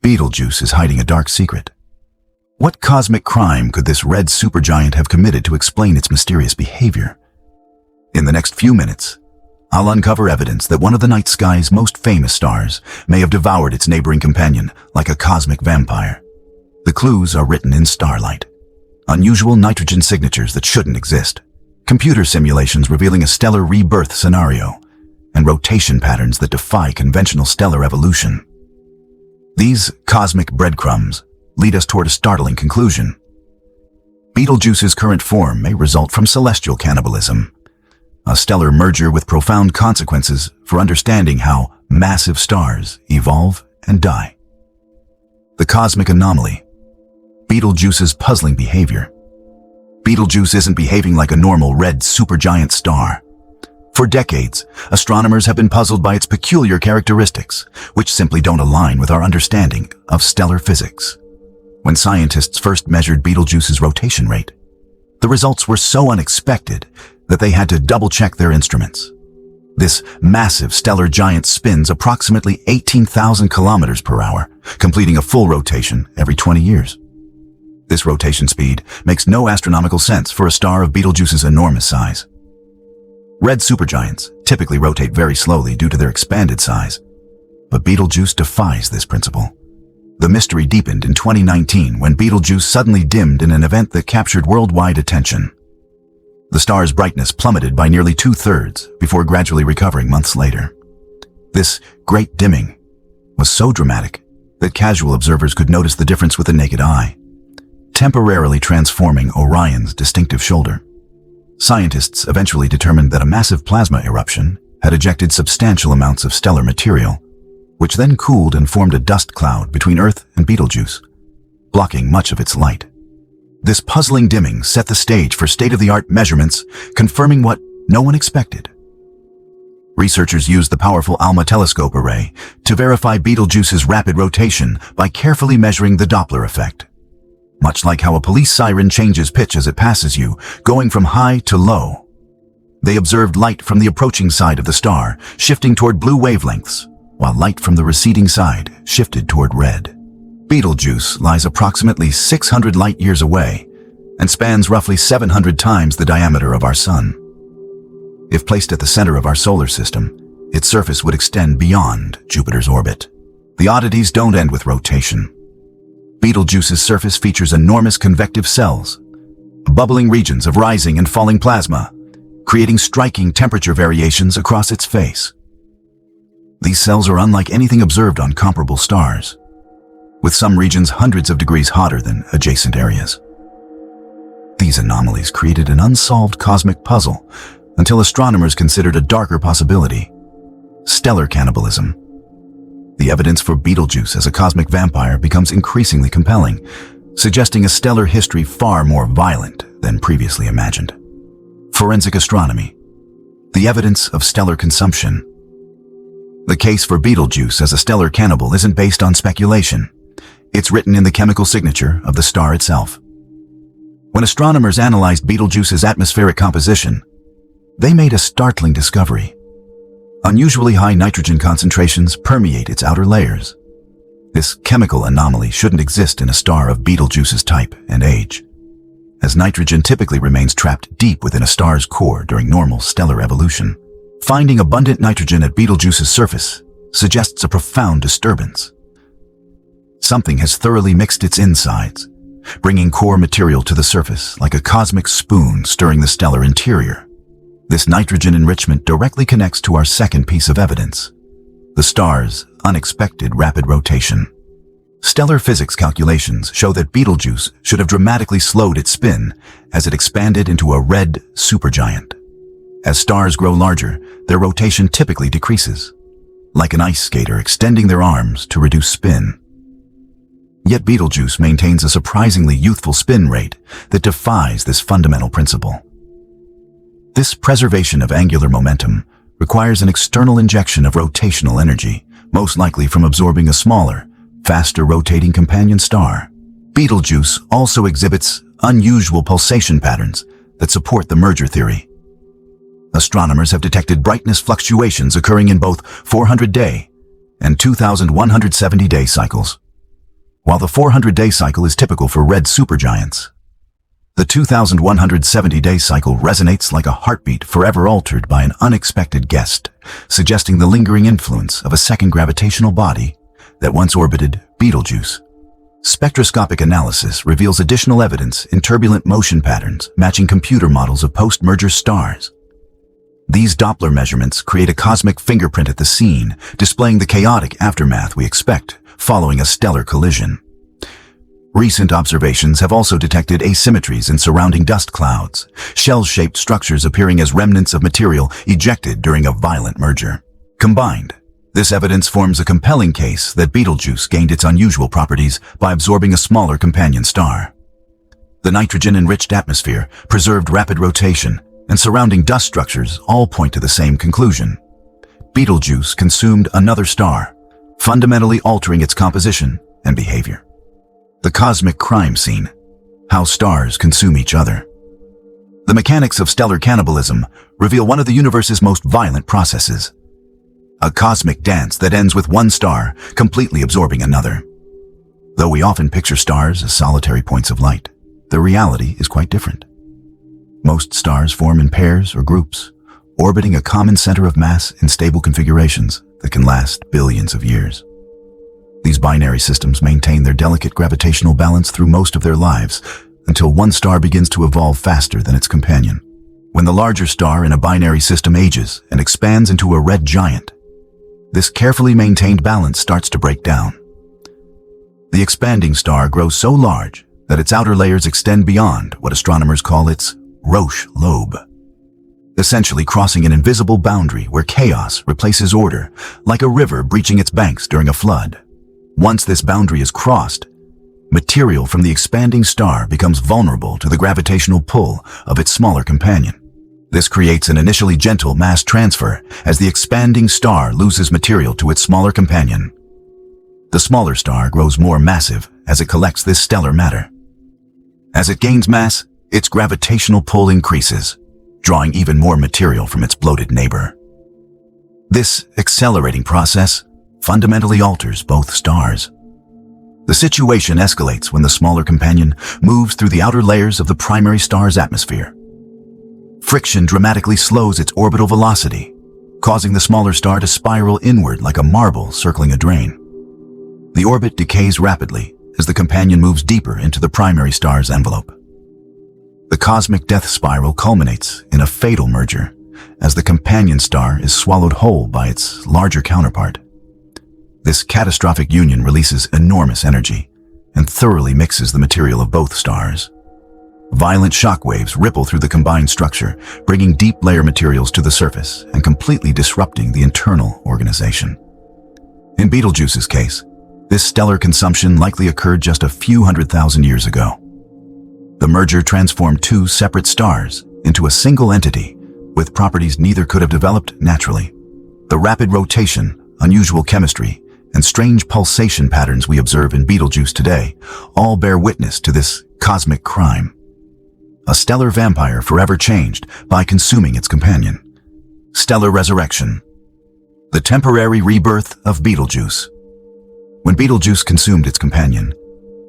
Betelgeuse is hiding a dark secret. What cosmic crime could this red supergiant have committed to explain its mysterious behavior? In the next few minutes, I'll uncover evidence that one of the night sky's most famous stars may have devoured its neighboring companion like a cosmic vampire. The clues are written in starlight. Unusual nitrogen signatures that shouldn't exist, computer simulations revealing a stellar rebirth scenario, and rotation patterns that defy conventional stellar evolution. These cosmic breadcrumbs lead us toward a startling conclusion. Betelgeuse's current form may result from celestial cannibalism, a stellar merger with profound consequences for understanding how massive stars evolve and die. The cosmic anomaly. Betelgeuse's puzzling behavior. Betelgeuse isn't behaving like a normal red supergiant star. For decades, astronomers have been puzzled by its peculiar characteristics, which simply don't align with our understanding of stellar physics. When scientists first measured Betelgeuse's rotation rate, the results were so unexpected that they had to double-check their instruments. This massive stellar giant spins approximately 18,000 kilometers per hour, completing a full rotation every 20 years. This rotation speed makes no astronomical sense for a star of Betelgeuse's enormous size. Red supergiants typically rotate very slowly due to their expanded size, but Betelgeuse defies this principle. The mystery deepened in 2019 when Betelgeuse suddenly dimmed in an event that captured worldwide attention. The star's brightness plummeted by nearly 2/3 before gradually recovering months later. This great dimming was so dramatic that casual observers could notice the difference with the naked eye, temporarily transforming Orion's distinctive shoulder. Scientists eventually determined that a massive plasma eruption had ejected substantial amounts of stellar material, which then cooled and formed a dust cloud between Earth and Betelgeuse, blocking much of its light. This puzzling dimming set the stage for state-of-the-art measurements, confirming what no one expected. Researchers used the powerful ALMA telescope array to verify Betelgeuse's rapid rotation by carefully measuring the Doppler effect. Much like how a police siren changes pitch as it passes you, going from high to low. They observed light from the approaching side of the star, shifting toward blue wavelengths, while light from the receding side shifted toward red. Betelgeuse lies approximately 600 light-years away and spans roughly 700 times the diameter of our Sun. If placed at the center of our solar system, its surface would extend beyond Jupiter's orbit. The oddities don't end with rotation. Betelgeuse's surface features enormous convective cells, bubbling regions of rising and falling plasma, creating striking temperature variations across its face. These cells are unlike anything observed on comparable stars, with some regions hundreds of degrees hotter than adjacent areas. These anomalies created an unsolved cosmic puzzle until astronomers considered a darker possibility: stellar cannibalism. The evidence for Betelgeuse as a cosmic vampire becomes increasingly compelling, suggesting a stellar history far more violent than previously imagined. Forensic astronomy. The evidence of stellar consumption. The case for Betelgeuse as a stellar cannibal isn't based on speculation. It's written in the chemical signature of the star itself. When astronomers analyzed Betelgeuse's atmospheric composition, they made a startling discovery. Unusually high nitrogen concentrations permeate its outer layers. This chemical anomaly shouldn't exist in a star of Betelgeuse's type and age, as nitrogen typically remains trapped deep within a star's core during normal stellar evolution. Finding abundant nitrogen at Betelgeuse's surface suggests a profound disturbance. Something has thoroughly mixed its insides, bringing core material to the surface like a cosmic spoon stirring the stellar interior. This nitrogen enrichment directly connects to our second piece of evidence: the star's unexpected rapid rotation. Stellar physics calculations show that Betelgeuse should have dramatically slowed its spin as it expanded into a red supergiant. As stars grow larger, their rotation typically decreases, like an ice skater extending their arms to reduce spin. Yet Betelgeuse maintains a surprisingly youthful spin rate that defies this fundamental principle. This preservation of angular momentum requires an external injection of rotational energy, most likely from absorbing a smaller, faster rotating companion star. Betelgeuse also exhibits unusual pulsation patterns that support the merger theory. Astronomers have detected brightness fluctuations occurring in both 400-day and 2,170-day cycles. while the 400-day cycle is typical for red supergiants. The 2,170-day cycle resonates like a heartbeat forever altered by an unexpected guest, suggesting the lingering influence of a second gravitational body that once orbited Betelgeuse. Spectroscopic analysis reveals additional evidence in turbulent motion patterns matching computer models of post-merger stars. These Doppler measurements create a cosmic fingerprint at the scene, displaying the chaotic aftermath we expect following a stellar collision. Recent observations have also detected asymmetries in surrounding dust clouds, shell-shaped structures appearing as remnants of material ejected during a violent merger. Combined, this evidence forms a compelling case that Betelgeuse gained its unusual properties by absorbing a smaller companion star. The nitrogen-enriched atmosphere, preserved rapid rotation, and surrounding dust structures all point to the same conclusion. Betelgeuse consumed another star, fundamentally altering its composition and behavior. The cosmic crime scene: how stars consume each other. The mechanics of stellar cannibalism reveal one of the universe's most violent processes. A cosmic dance that ends with one star completely absorbing another. Though we often picture stars as solitary points of light, the reality is quite different. Most stars form in pairs or groups, orbiting a common center of mass in stable configurations that can last billions of years. These binary systems maintain their delicate gravitational balance through most of their lives, until one star begins to evolve faster than its companion. When the larger star in a binary system ages and expands into a red giant, this carefully maintained balance starts to break down. The expanding star grows so large that its outer layers extend beyond what astronomers call its Roche lobe, essentially crossing an invisible boundary where chaos replaces order, like a river breaching its banks during a flood. Once this boundary is crossed, material from the expanding star becomes vulnerable to the gravitational pull of its smaller companion. This creates an initially gentle mass transfer as the expanding star loses material to its smaller companion. The smaller star grows more massive as it collects this stellar matter. As it gains mass, its gravitational pull increases, drawing even more material from its bloated neighbor. This accelerating process fundamentally alters both stars. The situation escalates when the smaller companion moves through the outer layers of the primary star's atmosphere. Friction dramatically slows its orbital velocity, causing the smaller star to spiral inward like a marble circling a drain. The orbit decays rapidly as the companion moves deeper into the primary star's envelope. The cosmic death spiral culminates in a fatal merger as the companion star is swallowed whole by its larger counterpart. This catastrophic union releases enormous energy and thoroughly mixes the material of both stars. Violent shock waves ripple through the combined structure, bringing deep layer materials to the surface and completely disrupting the internal organization. In Betelgeuse's case, this stellar consumption likely occurred just a few 100,000 years ago. The merger transformed two separate stars into a single entity with properties neither could have developed naturally. The rapid rotation, unusual chemistry, and strange pulsation patterns we observe in Betelgeuse today all bear witness to this cosmic crime. A stellar vampire forever changed by consuming its companion. Stellar resurrection. The temporary rebirth of Betelgeuse. When Betelgeuse consumed its companion,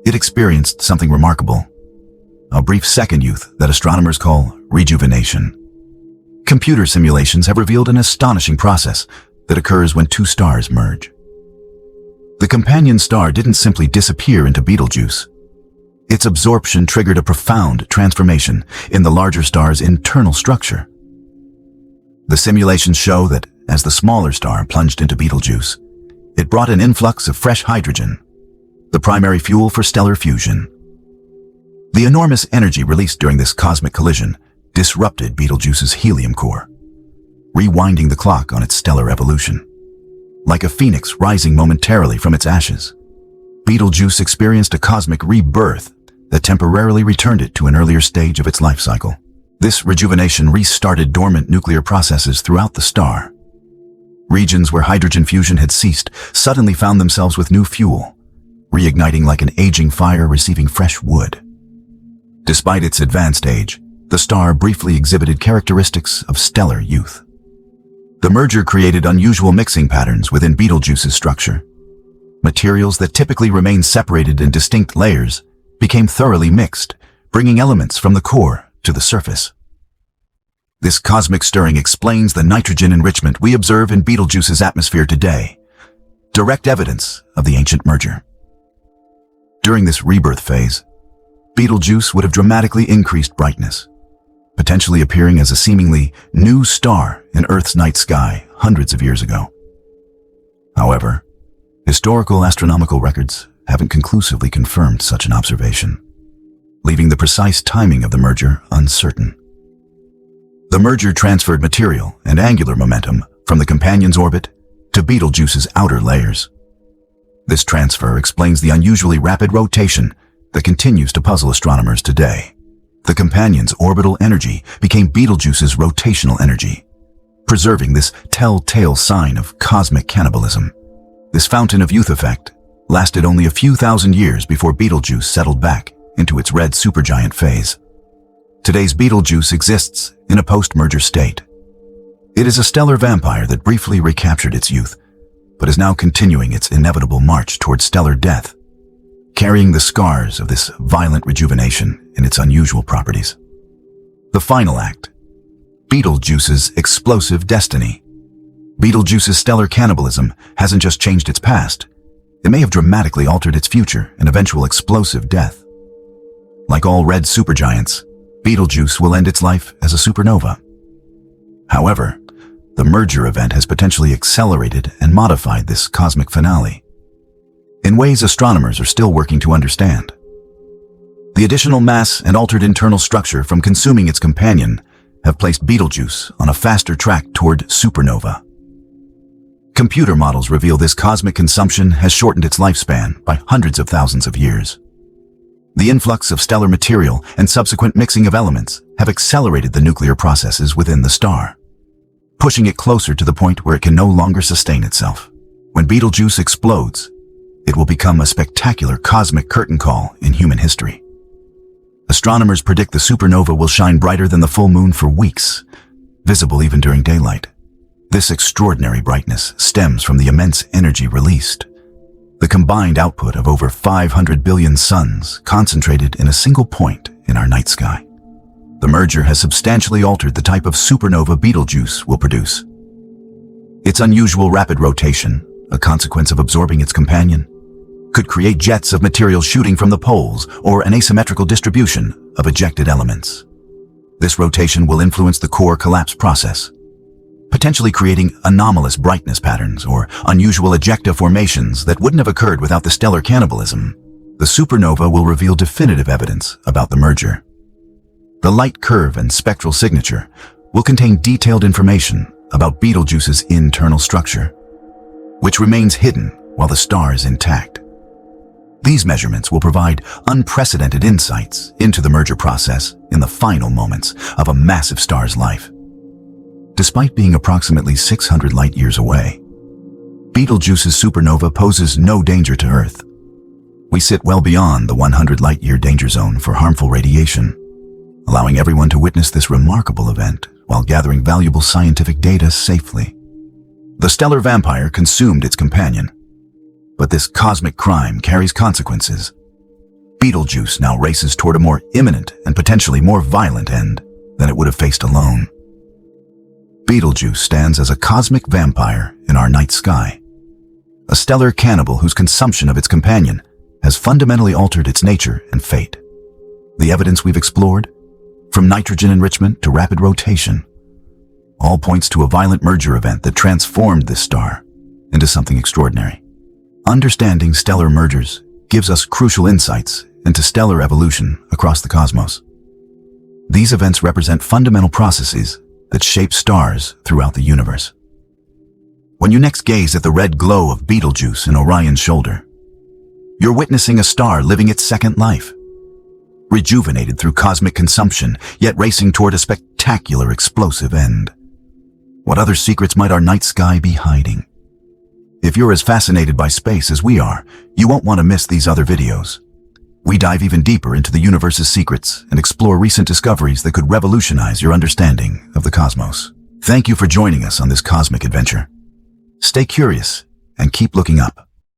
it experienced something remarkable. A brief second youth that astronomers call rejuvenation. Computer simulations have revealed an astonishing process that occurs when two stars merge. The companion star didn't simply disappear into Betelgeuse. Its absorption triggered a profound transformation in the larger star's internal structure. The simulations show that as the smaller star plunged into Betelgeuse, it brought an influx of fresh hydrogen, the primary fuel for stellar fusion. The enormous energy released during this cosmic collision disrupted Betelgeuse's helium core, rewinding the clock on its stellar evolution. Like a phoenix rising momentarily from its ashes, Betelgeuse experienced a cosmic rebirth that temporarily returned it to an earlier stage of its life cycle. This rejuvenation restarted dormant nuclear processes throughout the star. Regions where hydrogen fusion had ceased suddenly found themselves with new fuel, reigniting like an aging fire receiving fresh wood. Despite its advanced age, the star briefly exhibited characteristics of stellar youth. The merger created unusual mixing patterns within Betelgeuse's structure. Materials that typically remain separated in distinct layers became thoroughly mixed, bringing elements from the core to the surface. This cosmic stirring explains the nitrogen enrichment we observe in Betelgeuse's atmosphere today, direct evidence of the ancient merger. During this rebirth phase, Betelgeuse would have dramatically increased brightness, potentially appearing as a seemingly new star in Earth's night sky hundreds of years ago. However, historical astronomical records haven't conclusively confirmed such an observation, leaving the precise timing of the merger uncertain. The merger transferred material and angular momentum from the companion's orbit to Betelgeuse's outer layers. This transfer explains the unusually rapid rotation that continues to puzzle astronomers today. The companion's orbital energy became Betelgeuse's rotational energy, preserving this telltale sign of cosmic cannibalism. This fountain of youth effect lasted only a few thousand years before Betelgeuse settled back into its red supergiant phase. Today's Betelgeuse exists in a post-merger state. It is a stellar vampire that briefly recaptured its youth, but is now continuing its inevitable march toward stellar death, carrying the scars of this violent rejuvenation in its unusual properties. The final act, Betelgeuse's explosive destiny. Betelgeuse's stellar cannibalism hasn't just changed its past, it may have dramatically altered its future and eventual explosive death. Like all red supergiants, Betelgeuse will end its life as a supernova. However, the merger event has potentially accelerated and modified this cosmic finale in ways astronomers are still working to understand. The additional mass and altered internal structure from consuming its companion have placed Betelgeuse on a faster track toward supernova. Computer models reveal this cosmic consumption has shortened its lifespan by hundreds of thousands of years. The influx of stellar material and subsequent mixing of elements have accelerated the nuclear processes within the star, pushing it closer to the point where it can no longer sustain itself. When Betelgeuse explodes, it will become a spectacular cosmic curtain call in human history. Astronomers predict the supernova will shine brighter than the full moon for weeks, visible even during daylight. This extraordinary brightness stems from the immense energy released, the combined output of over 500 billion suns concentrated in a single point in our night sky. The merger has substantially altered the type of supernova Betelgeuse will produce. Its unusual rapid rotation, a consequence of absorbing its companion, could create jets of material shooting from the poles or an asymmetrical distribution of ejected elements. This rotation will influence the core collapse process, potentially creating anomalous brightness patterns or unusual ejecta formations that wouldn't have occurred without the stellar cannibalism. The supernova will reveal definitive evidence about the merger. The light curve and spectral signature will contain detailed information about Betelgeuse's internal structure, which remains hidden while the star is intact. These measurements will provide unprecedented insights into the merger process in the final moments of a massive star's life. Despite being approximately 600 light-years away, Betelgeuse's supernova poses no danger to Earth. We sit well beyond the 100 light-year danger zone for harmful radiation, allowing everyone to witness this remarkable event while gathering valuable scientific data safely. The stellar vampire consumed its companion, but this cosmic crime carries consequences. Betelgeuse now races toward a more imminent and potentially more violent end than it would have faced alone. Betelgeuse stands as a cosmic vampire in our night sky, a stellar cannibal whose consumption of its companion has fundamentally altered its nature and fate. The evidence we've explored, from nitrogen enrichment to rapid rotation, all points to a violent merger event that transformed this star into something extraordinary. Understanding stellar mergers gives us crucial insights into stellar evolution across the cosmos. These events represent fundamental processes that shape stars throughout the universe. When you next gaze at the red glow of Betelgeuse in Orion's shoulder, you're witnessing a star living its second life, rejuvenated through cosmic consumption, yet racing toward a spectacular explosive end. What other secrets might our night sky be hiding? If you're as fascinated by space as we are, you won't want to miss these other videos. We dive even deeper into the universe's secrets and explore recent discoveries that could revolutionize your understanding of the cosmos. Thank you for joining us on this cosmic adventure. Stay curious and keep looking up.